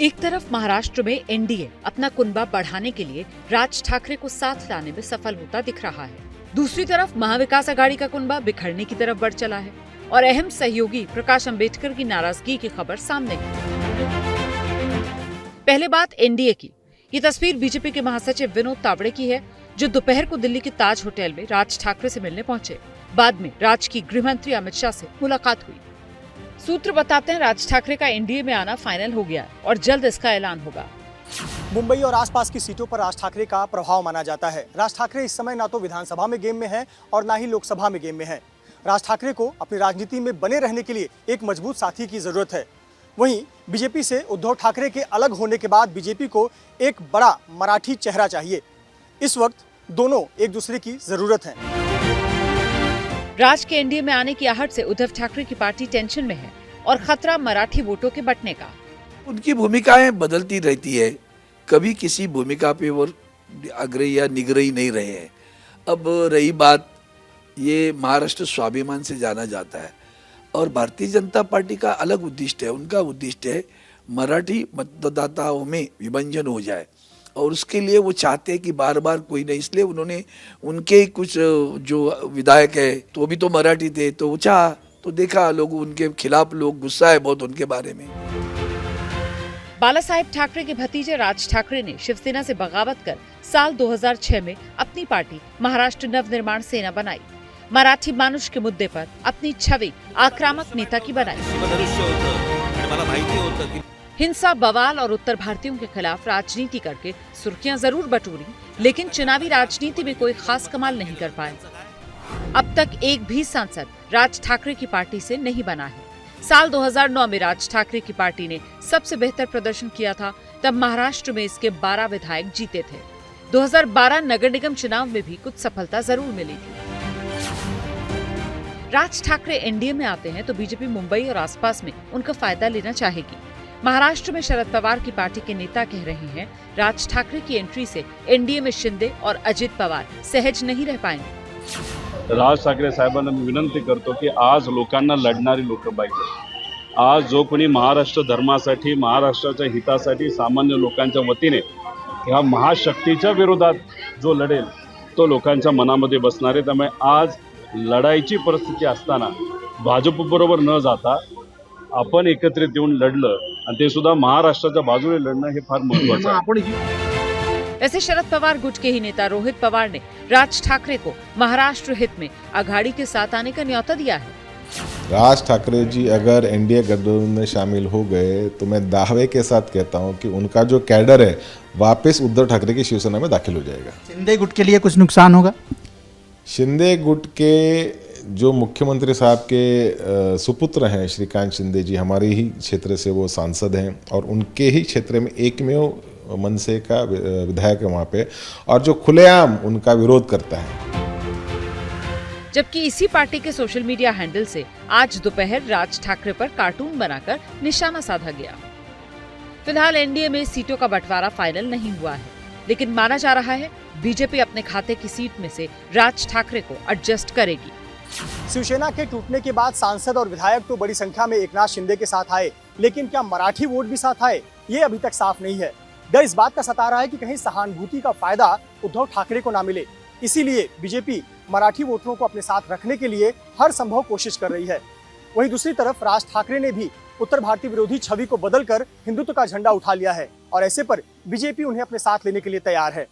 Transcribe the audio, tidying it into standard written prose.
एक तरफ महाराष्ट्र में एनडीए अपना कुनबा बढ़ाने के लिए राज ठाकरे को साथ लाने में सफल होता दिख रहा है। दूसरी तरफ महाविकास आघाड़ी का कुनबा बिखरने की तरफ बढ़ चला है और अहम सहयोगी प्रकाश अंबेडकर की नाराजगी की खबर सामने है। पहले बात एनडीए की। ये तस्वीर बीजेपी के महासचिव विनोद तावड़े की है, जो दोपहर को दिल्ली के ताज होटल में राज ठाकरे से मिलने पहुंचे। बाद में राज्य की गृह मंत्री अमित शाह से मुलाकात हुई। सूत्र बताते हैं राज ठाकरे का एनडीए में आना फाइनल हो गया और जल्द इसका ऐलान होगा। मुंबई और आसपास की सीटों पर राज ठाकरे का प्रभाव माना जाता है। राज ठाकरे इस समय ना तो विधानसभा में गेम में है और ना ही लोकसभा में गेम में है। राज ठाकरे को अपनी राजनीति में बने रहने के लिए एक मजबूत साथी की जरूरत है। वहीं बीजेपी से उद्धव ठाकरे के अलग होने के बाद बीजेपी को एक बड़ा मराठी चेहरा चाहिए। इस वक्त दोनों एक दूसरे की जरूरत है। राज के एनडीए में आने की आहट से उद्धव ठाकरे की पार्टी टेंशन में है और खतरा मराठी वोटों के बंटने का। उनकी भूमिकाएं बदलती रहती है, कभी किसी भूमिका पे वो अग्रही या निग्रही नहीं रहे हैं। अब रही बात, ये महाराष्ट्र स्वाभिमान से जाना जाता है और भारतीय जनता पार्टी का अलग उद्देश्य है। उनका उद्देश्य है मराठी मतदाताओं में विभाजन हो जाए और उसके लिए वो चाहते हैं कि बार बार कोई नहीं, इसलिए उन्होंने उनके कुछ जो विधायक है तो भी तो मराठी थे, तो वो चाह तो देखा लोग उनके खिलाफ लोग गुस्सा है बहुत उनके बारे में। बाला साहेब ठाकरे के भतीजे राज ठाकरे ने शिवसेना से बगावत कर साल 2006 में अपनी पार्टी महाराष्ट्र नवनिर्माण सेना बनाई। मराठी मानुष के मुद्दे पर अपनी छवि आक्रामक नेता की बनाई। हिंसा, बवाल और उत्तर भारतीयों के खिलाफ राजनीति करके सुर्खियां जरूर बटोरी, लेकिन चुनावी राजनीति में कोई खास कमाल नहीं कर पाए। अब तक एक भी सांसद राज ठाकरे की पार्टी से नहीं बना है। साल 2009 में राज ठाकरे की पार्टी ने सबसे बेहतर प्रदर्शन किया था, तब महाराष्ट्र में इसके 12 विधायक जीते थे। 2012 नगर निगम चुनाव में भी कुछ सफलता जरूर मिली थी। राज ठाकरे एनडीए में आते हैं तो बीजेपी मुंबई और आसपास में उनका फायदा लेना चाहेगी। महाराष्ट्र में शरद पवार की पार्टी के नेता कह रहे हैं राज ठाकरे की एंट्री से एनडीए में शिंदे और अजित पवार सहज नहीं रह पाएंगे। राज ठाकरे साहेबांना मी विनंती करतो की आज लोकांना लढणारी लोक पाहिजे। आज जो कोणी महाराष्ट्र धर्मासाठी, महाराष्ट्राच्या हितासाठी सामान्य लोकांच्या वतीने ह्या महाशक्तीच्या विरोधात जो लढेल तो लोकांच्या मनामध्ये बसणार आहे। त्यामुळे आज लढाईची परिस्थिती असताना भाजप बरोबर न जाता आपण एकत्रित येऊन लढलं आणि ते सुद्धा महाराष्ट्राच्या बाजूने लढणं हे फार महत्त्वाचं आहे। वैसे शरद पवार गुट के ही नेता रोहित पवार ने राज ठाकरे को महाराष्ट्र हित में आघाड़ी के साथ आने का न्योता दिया है। राज ठाकरे जी अगर एनडीए गठबंधन में शामिल हो गए तो मैं दावे के साथ कहता हूं कि उनका जो कैडर है वापस उद्धव ठाकरे की शिवसेना में दाखिल हो जाएगा। शिंदे गुट के लिए कुछ नुकसान होगा? शिंदे गुट के जो मुख्यमंत्री साहब के सुपुत्र हैं श्रीकांत शिंदे जी, हमारे ही क्षेत्र से वो सांसद हैं और उनके ही क्षेत्र में एकमेव मनसे का विधायक है वहाँ पे, और जो खुलेआम उनका विरोध करता है। जबकि इसी पार्टी के सोशल मीडिया हैंडल से आज दोपहर राज ठाकरे पर कार्टून बनाकर निशाना साधा गया। फिलहाल एनडीए में सीटों का बंटवारा फाइनल नहीं हुआ है, लेकिन माना जा रहा है बीजेपी अपने खाते की सीट में से राज ठाकरे को एडजस्ट करेगी। शिवसेना के टूटने के बाद सांसद और विधायक तो बड़ी संख्या में एकनाथ शिंदे के साथ आए, लेकिन क्या मराठी वोट भी साथ आए, ये अभी तक साफ नहीं है। डर इस बात का सता रहा है कि कहीं सहानुभूति का फायदा उद्धव ठाकरे को ना मिले। इसीलिए बीजेपी मराठी वोटरों को अपने साथ रखने के लिए हर संभव कोशिश कर रही है। वहीं दूसरी तरफ राज ठाकरे ने भी उत्तर भारतीय विरोधी छवि को बदलकर हिंदुत्व का झंडा उठा लिया है और ऐसे पर बीजेपी उन्हें अपने साथ लेने के लिए तैयार है।